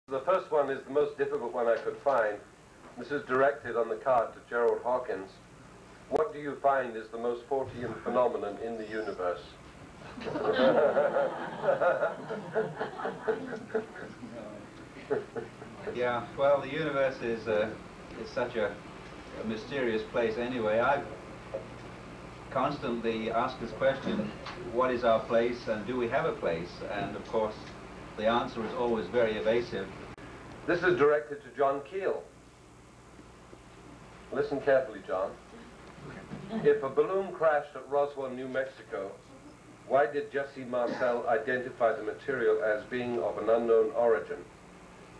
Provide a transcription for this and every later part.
The first one is the most difficult one I could find. This is directed on the card to Gerald Hawkins. What do you find is the most Fortean phenomenon in the universe? Yeah, well, the universe is such a mysterious place anyway. I constantly ask this question, what is our place and do we have a place? And of course, the answer is always very evasive. This is directed to John Keel. Listen carefully, John. If a balloon crashed at Roswell, New Mexico, why did Jesse Marcel identify the material as being of an unknown origin?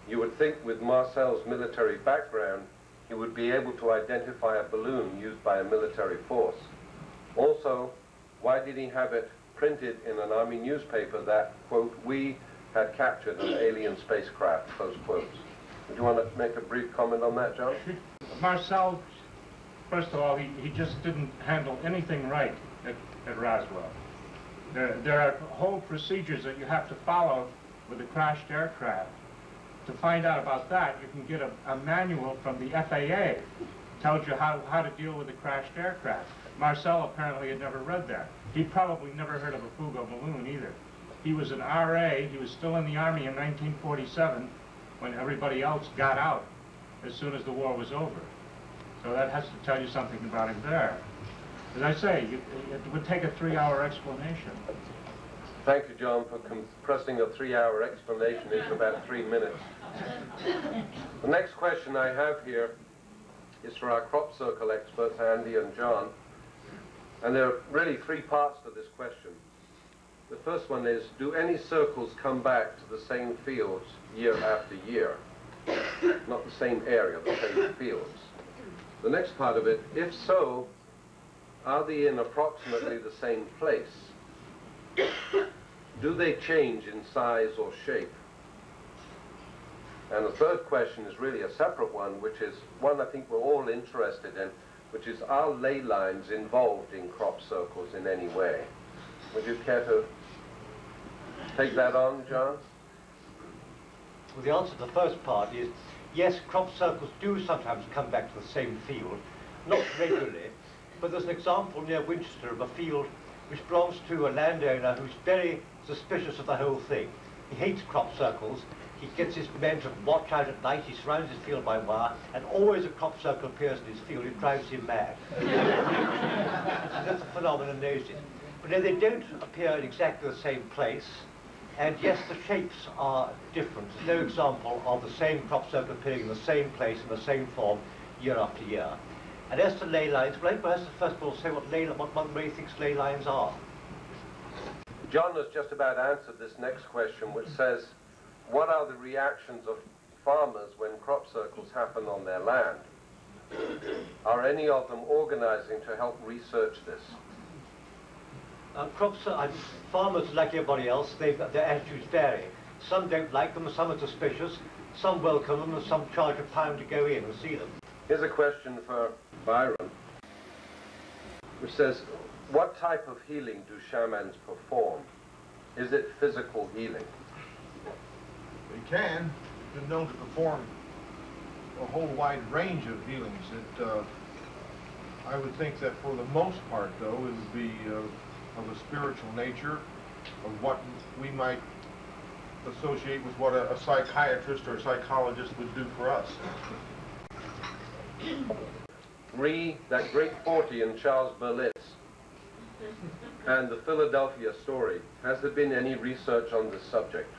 You would think with Marcel's military background, he would be able to identify a balloon used by a military force. Also, why did he have it printed in an Army newspaper that, quote, we had captured an alien spacecraft, close quotes? Do you want to make a brief comment on that, John? Marcel, first of all, he just didn't handle anything right at Roswell. There are whole procedures that you have to follow with a crashed aircraft. To find out about that, you can get a manual from the FAA. Tells you how to deal with a crashed aircraft. Marcel apparently had never read that. He probably never heard of a Fugo balloon either. He was an RA, he was still in the Army in 1947 when everybody else got out as soon as the war was over. So that has to tell you something about him there. As I say, it would take a 3-hour explanation. Thank you, John, for compressing a 3-hour explanation into about 3 minutes. The next question I have here is for our crop circle experts, Andy and John. And there are really 3 parts to this question. The first one is, do any circles come back to the same fields year after year? Not the same area, the same fields. The next part of it, if so, are they in approximately the same place? Do they change in size or shape? And the third question is really a separate one, which is one I think we're all interested in, which is, are ley lines involved in crop circles in any way? Would you care to take that on, John? Well, the answer to the first part is, yes, crop circles do sometimes come back to the same field, not regularly, but there's an example near Winchester of a field which belongs to a landowner who's very suspicious of the whole thing. He hates crop circles. He gets his men to watch out at night. He surrounds his field by wire, and always a crop circle appears in his field. It drives him mad. That's a phenomenon noted. But no, they don't appear in exactly the same place. And yes, the shapes are different. There's no example of the same crop circle appearing in the same place in the same form year after year. And as to ley lines, well, I has to first of all say what one way he thinks ley lines are. John has just about answered this next question, which says, what are the reactions of farmers when crop circles happen on their land? Are any of them organizing to help research this? Farmers, like everybody else, their attitudes vary. Some don't like them, some are suspicious, some welcome them, and some charge £1 to go in and see them. Here's a question for Byron, which says, what type of healing do shamans perform? Is it physical healing? They can. Been known to perform a whole wide range of healings. I would think that for the most part, though, it would be of a spiritual nature, of what we might associate with what a psychiatrist or a psychologist would do for us. That great Fortean, Charles Berlitz, and the Philadelphia story. Has there been any research on this subject?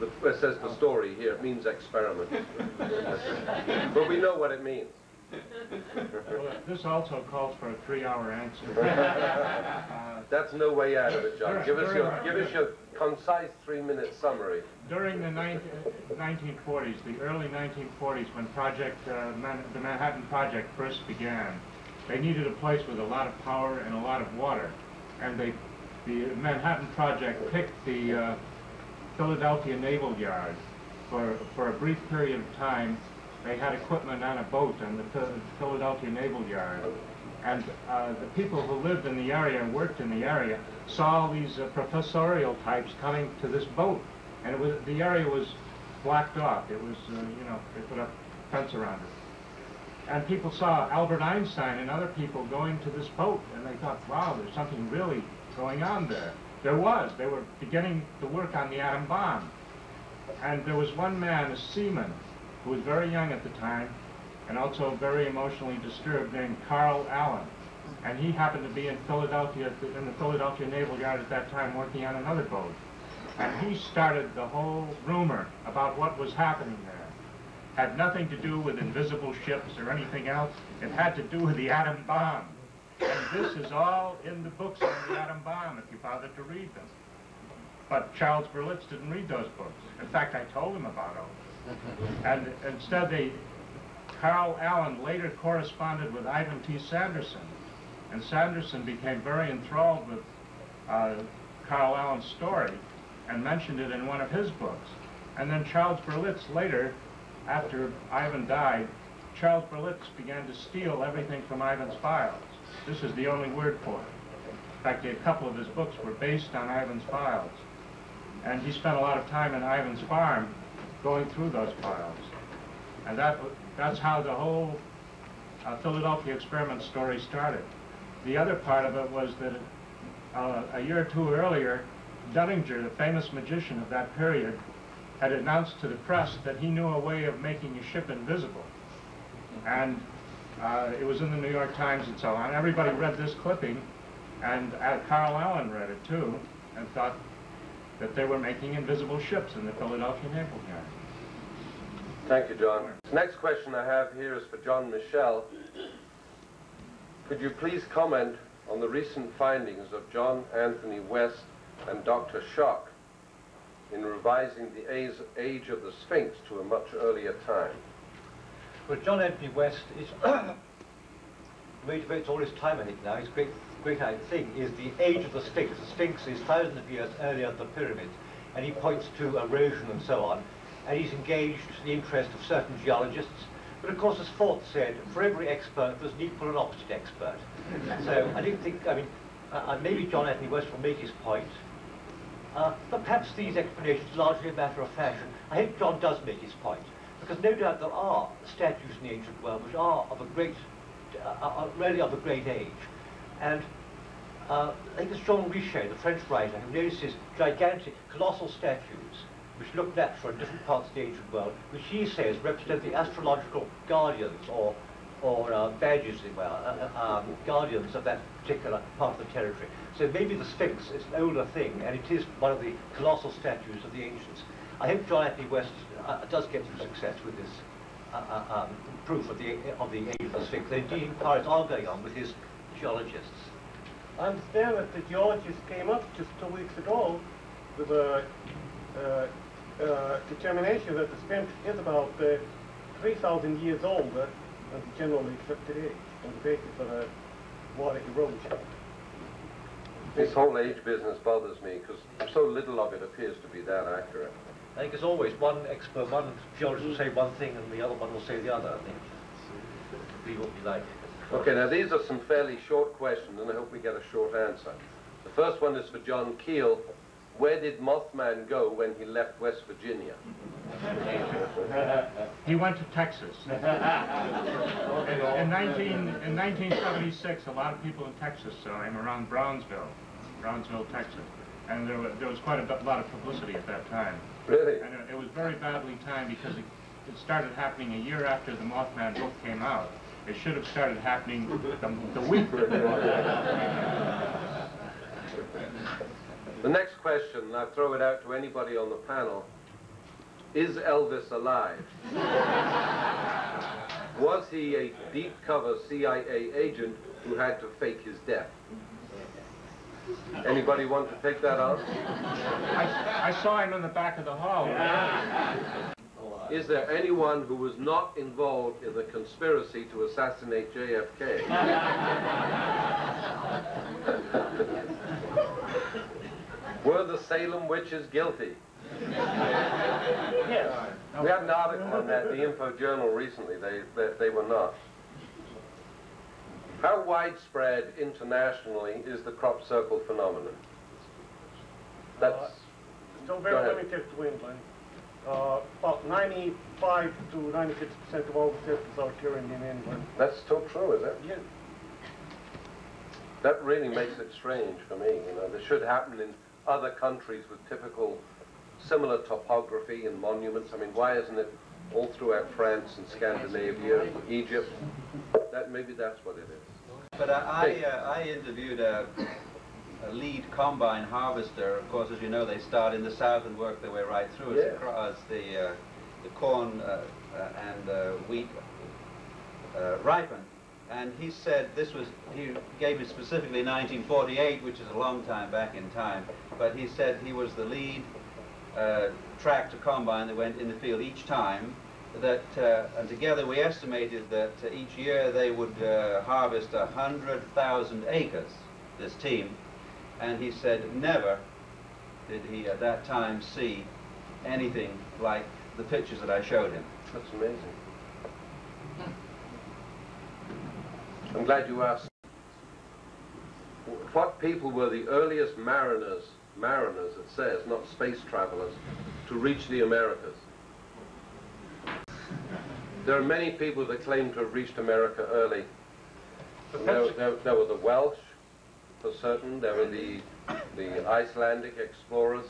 It says the story here, it means experiment. But we know what it means. Well, this also calls for a 3-hour answer. That's no way out of it, John. Give us your concise 3-minute summary. During the 1940s, the early 1940s, when the Manhattan Project first began, they needed a place with a lot of power and a lot of water. And the Manhattan Project picked the Philadelphia Naval Yard. For a brief period of time, they had equipment on a boat on the Philadelphia Naval Yard. And the people who lived in the area and worked in the area saw these professorial types coming to this boat. and the area was blocked off. It was, you know, they put a fence around it. And people saw Albert Einstein and other people going to this boat, and they thought, wow, there's something really going on there. There was. They were beginning to work on the atom bomb. And there was one man, a seaman, who was very young at the time, and also very emotionally disturbed, named Carl Allen. And he happened to be in Philadelphia, in the Philadelphia Naval Yard at that time, working on another boat. And he started the whole rumor about what was happening there. Had nothing to do with invisible ships or anything else. It had to do with the atom bomb. And this is all in the books on the atom bomb, if you bother to read them. But Charles Berlitz didn't read those books. In fact, I told him about them. And instead, Carl Allen later corresponded with Ivan T. Sanderson. And Sanderson became very enthralled with Carl Allen's story and mentioned it in one of his books. And then Charles Berlitz later, after Ivan died, Charles Berlitz began to steal everything from Ivan's files. This is the only word for it. In fact, a couple of his books were based on Ivan's files. And he spent a lot of time in Ivan's farm going through those files. And that's how the whole Philadelphia experiment story started. The other part of it was that a year or two earlier, Dunninger, the famous magician of that period, had announced to the press that he knew a way of making a ship invisible. And it was in the New York Times and so on. Everybody read this clipping, and Carl Allen read it too, and thought that they were making invisible ships in the Philadelphia Naval Yard. Thank you, John. Next question I have here is for JohnMichell. Could you please comment on the recent findings of John Anthony West and Dr. Schock in revising the age of the Sphinx to a much earlier time? Well, John Anthony West is motivates all his time, I think, now. His great thing is the age of the Sphinx. The Sphinx is thousands of years earlier than the pyramids, and he points to erosion and so on. And he's engaged the interest of certain geologists. But of course, as Fort said, for every expert, there's an equal and opposite expert. So I don't think, I mean, maybe John Anthony West will make his point. But perhaps these explanations are largely a matter of fashion. I hope John does make his point, because no doubt there are statues in the ancient world which are of a great, really of a great age. And I think it's JohnMichell, the French writer, who notices gigantic, colossal statues which look natural in different parts of the ancient world, which he says represent the astrological guardians or badges, guardians of that particular part of the territory. So maybe the Sphinx is an older thing, and it is one of the colossal statues of the ancients. I hope John Anthony West does get some success with this proof of the age of the Sphinx. Indeed, inquiries are going on with his geologists. I understand that the geologists came up just 2 weeks ago with a determination that the Sphinx is about 3,000 years old than the generally accepted age on the basis of water erosion. This whole age business bothers me because so little of it appears to be that accurate. I think as always, one expert, one geologist will say one thing and the other one will say the other, I think. Be what we like. Okay, now these are some fairly short questions, and I hope we get a short answer. The first one is for John Keel. Where did Mothman go when he left West Virginia? He went to Texas. In 1976, a lot of people in Texas saw him around Brownsville, Texas. And there was quite a lot of publicity at that time. Really? And it was very badly timed because it started happening a year after the Mothman book came out. It should have started happening the week that the Mothman book came out. The next question, I'll throw it out to anybody on the panel. Is Elvis alive? Was he a deep cover CIA agent who had to fake his death? Anybody want to take that on? I saw him in the back of the hall. Is there anyone who was not involved in the conspiracy to assassinate JFK? Were the Salem witches guilty? Yes. We had an article on that in the Info Journal recently. They were not. How widespread internationally is the crop circle phenomenon? That's So very limited to England. About 95 to 96% of all the systems are occurring in England. That's still true, is it? Yeah. That really makes it strange for me. You know, this should happen in other countries with typical similar topography and monuments. I mean, why isn't it all throughout France and Scandinavia, Egypt? Maybe that's what it is. But I interviewed a lead combine harvester. Of course, as you know, they start in the south and work their way right through as the corn and wheat ripen. And he said he gave me specifically 1948, which is a long time back in time, but he said he was the lead tractor combine that went in the field each time, and together we estimated that each year they would harvest 100,000 acres, this team, and he said never did he at that time see anything like the pictures that I showed him. That's amazing. I'm glad you asked. What people were the earliest mariners, it says, not space travelers, to reach the Americas? There are many people that claim to have reached America early. There were the Welsh, for certain. There were the Icelandic explorers,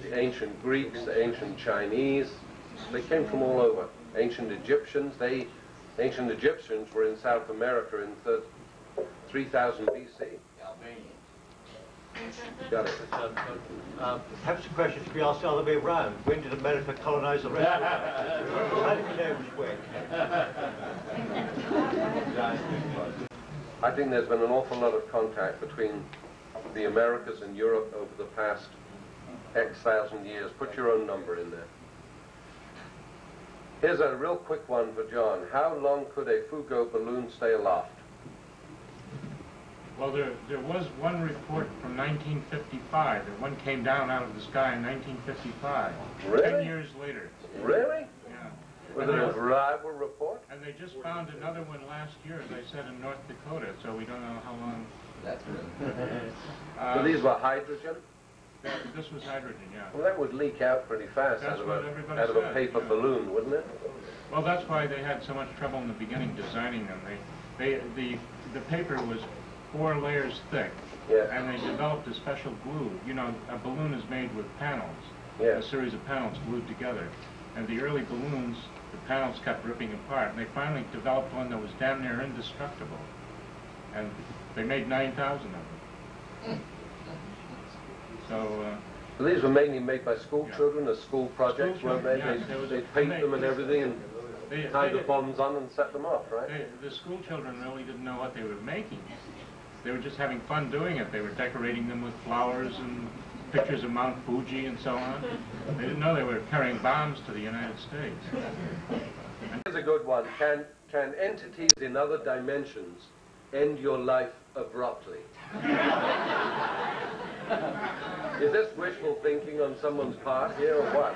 the ancient Greeks, the ancient Chinese. They came from all over. Ancient Egyptians. Ancient Egyptians were in South America in 3000 BC. Got it. Perhaps the question should be asked the other way around. When did America colonize the rest of the world? How do we know which way? I think there's been an awful lot of contact between the Americas and Europe over the past X thousand years. Put your own number in there. Here's a real quick one for John. How long could a Fuggo balloon stay aloft? Well, there was one report from 1955 that one came down out of the sky in 1955. Really? 10 years later. Really? Yeah. Was it a reliable report? And they just found another one last year, as I said, in North Dakota, so we don't know how long. That's good. So these were hydrogen? This was hydrogen, yeah. Well, that would leak out pretty fast That's out what of everybody a said, paper yeah. balloon, wouldn't it? Well, that's why they had so much trouble in the beginning designing them. The paper was 4 layers thick, Yeah. and they developed a special glue. You know, a balloon is made with panels, Yeah. a series of panels glued together. And the early balloons, the panels kept ripping apart, and they finally developed one that was damn near indestructible. And they made 9,000 of them. So, So these were mainly made by school Yeah. children as school projects, School weren't they? children, yes, there was They a- paint them and everything and tie the they- bombs on and set them off, right? the school children really didn't know what they were making. They were just having fun doing it. They were decorating them with flowers and pictures of Mount Fuji and so on. They didn't know they were carrying bombs to the United States. Here's a good one. Can entities in other dimensions end your life abruptly? Is this wishful thinking on someone's part here or what?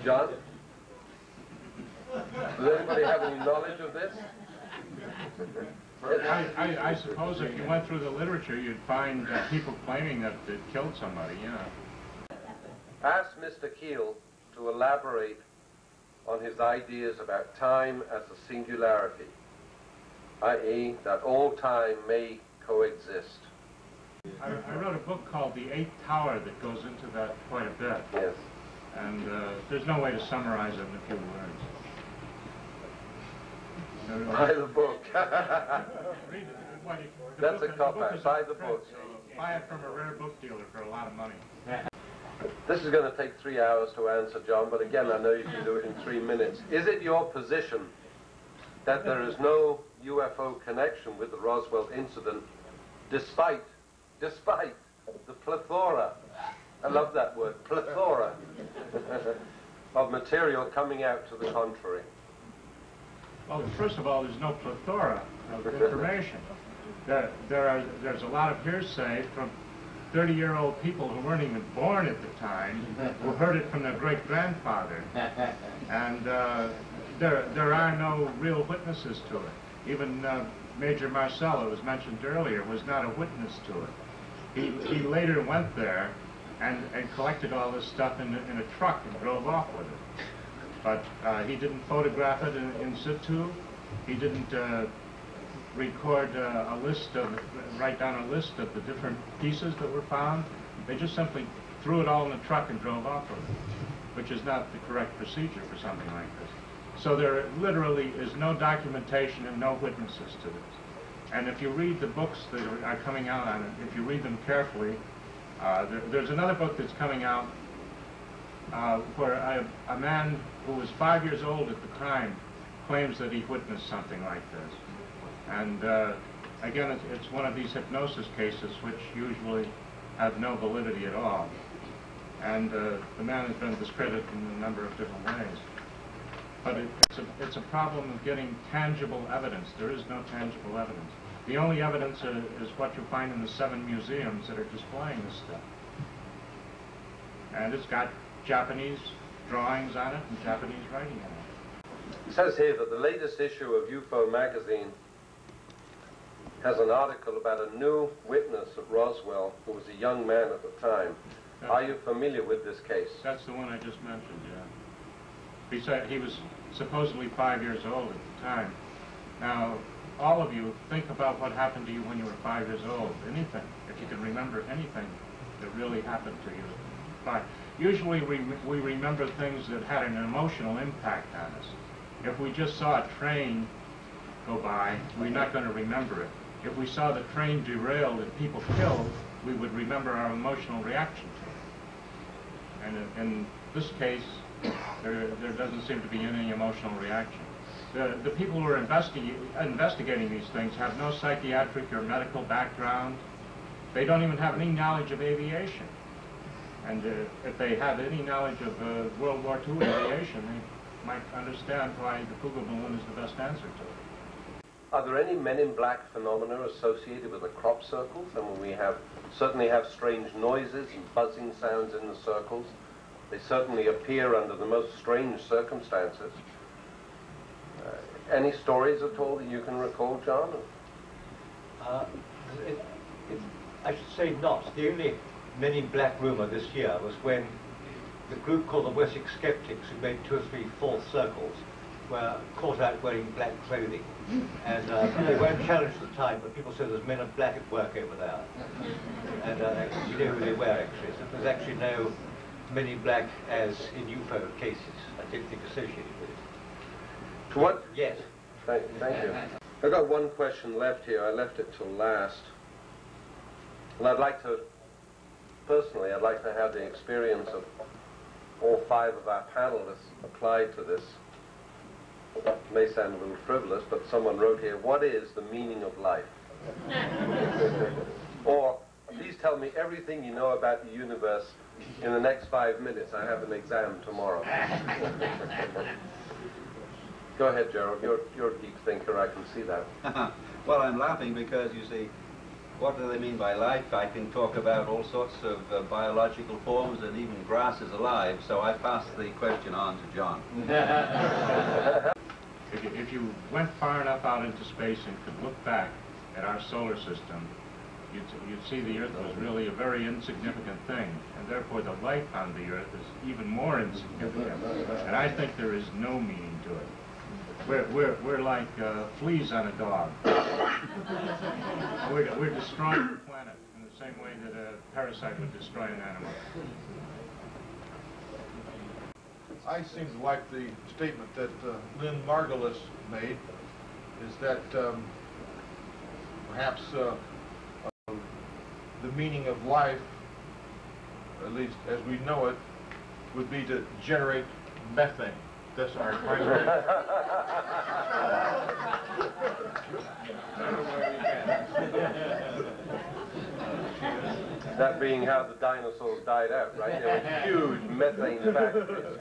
John? Does anybody have any knowledge of this? I suppose if you went through the literature, you'd find people claiming that it killed somebody, yeah. Ask Mr. Keel to elaborate on his ideas about time as a singularity, i.e. that all time may coexist. I wrote a book called The Eighth Tower that goes into that quite a bit. Yes. And there's no way to summarize it in a few words. Buy the book. Read it. Well, the That's book- a the cop book out. is Buy in the print, book. so buy it from a rare book dealer for a lot of money. This is going to take 3 hours to answer, John, but again, I know you can do it in 3 minutes. Is it your position that there is no UFO connection with the Roswell incident, despite the plethora, I love that word, plethora, of material coming out to the contrary? Well, first of all, there's no plethora of information. There's a lot of hearsay from 30-year-old people who weren't even born at the time, who heard it from their great-grandfather. And there are no real witnesses to it. Even Major Marcel, who was mentioned earlier, was not a witness to it. He later went there and collected all this stuff in a truck and drove off with it. But he didn't photograph it in situ. He didn't record write down a list of the different pieces that were found. They just simply threw it all in the truck and drove off with it, which is not the correct procedure for something like this. So there literally is no documentation and no witnesses to this. And if you read the books that are coming out on it, if you read them carefully, there's another book that's coming out where a man who was 5 years old at the time claims that he witnessed something like this. And again, it's one of these hypnosis cases which usually have no validity at all. And the man has been discredited in a number of different ways. But it's a problem of getting tangible evidence. There is no tangible evidence. The only evidence is what you find in the 7 museums that are displaying this stuff. And it's got Japanese drawings on it and Japanese writing on it. It says here that the latest issue of UFO magazine has an article about a new witness at Roswell who was a young man at the time. Are you familiar with this case? That's the one I just mentioned, yeah. He was supposedly 5 years old at the time. Now, all of you, think about what happened to you when you were 5 years old. Anything, if you can remember anything that really happened to you. Usually we remember things that had an emotional impact on us. If we just saw a train go by, we're not going to remember it. If we saw the train derailed and people killed, we would remember our emotional reaction to it. And in this case, there doesn't seem to be any emotional reaction. The people who are investigating these things have no psychiatric or medical background. They don't even have any knowledge of aviation. And if they had any knowledge of World War II aviation, they might understand why the Cougar balloon is the best answer to it. Are there any Men in Black phenomena associated with the crop circles? I mean, we certainly have strange noises and buzzing sounds in the circles. They certainly appear under the most strange circumstances. Any stories at all that you can recall, John? I should say not. The only Men in Black rumor this year was when the group called the Wessex Skeptics, who made 2 or 3 false circles, were caught out wearing black clothing. And they weren't challenged at the time, but people said there's Men in Black at work over there. And you know who they were, actually. So there's actually no Men in Black as in UFO cases, I don't think, associated with it. To what? Yes. Thank you. I've got one question left here. I left it till last. And personally, I'd like to have the experience of all 5 of our panelists applied to this. That may sound a little frivolous, but someone wrote here, what is the meaning of life? Or, please tell me everything you know about the universe in the next 5 minutes. I have an exam tomorrow. Go ahead, Gerald. You're a geek thinker. I can see that. Well, I'm laughing because, you see, what do they mean by life? I can talk about all sorts of biological forms, and even grass is alive, so I pass the question on to John. If you went far enough out into space and could look back at our solar system, you'd see the Earth was really a very insignificant thing, and therefore the life on the Earth is even more insignificant. And I think there is no meaning to it. We're like fleas on a dog. We're destroying the planet in the same way that a parasite would destroy an animal. I seem to like the statement that Lynn Margulis made, is that perhaps the meaning of life, at least as we know it, would be to generate methane. That's our primary. That being how the dinosaurs died out, right? They were huge methane factories.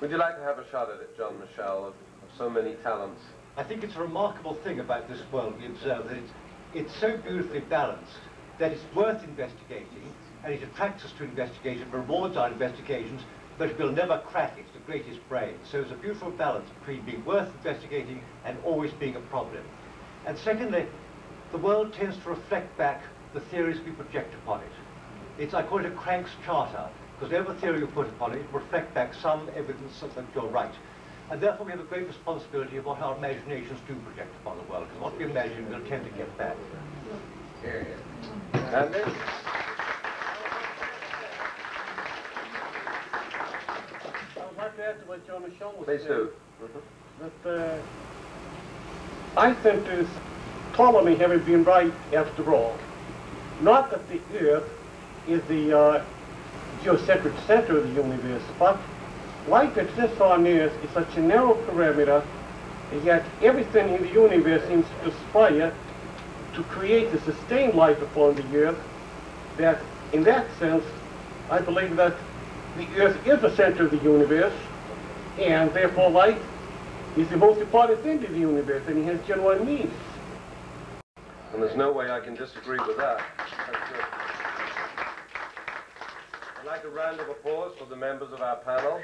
Would you like to have a shot at it, JohnMichell, of so many talents? I think it's a remarkable thing about this world we observe that it's so beautifully balanced that it's worth investigating, and it attracts us to investigation, rewards our investigations, but we'll never crack it, the greatest brain. So there's a beautiful balance between being worth investigating and always being a problem. And secondly, the world tends to reflect back the theories we project upon it. I call it a crank's charter, because every theory you put upon it will reflect back some evidence that you're right. And therefore we have a great responsibility of what our imaginations do project upon the world, because what we imagine we'll tend to get back. And then, I'd like to add to what JohnMichell was please saying. do. That I think is Ptolemy having been right after all. Not that the Earth is the geocentric center of the universe, but life exists on Earth is such a narrow parameter, and yet everything in the universe seems to conspire to create and sustain life upon the Earth, that in that sense, I believe that the Earth is the center of the universe, and therefore life is the most important thing in the universe, and it has genuine meaning. And there's no way I can disagree with that. I'd like a round of applause for the members of our panel.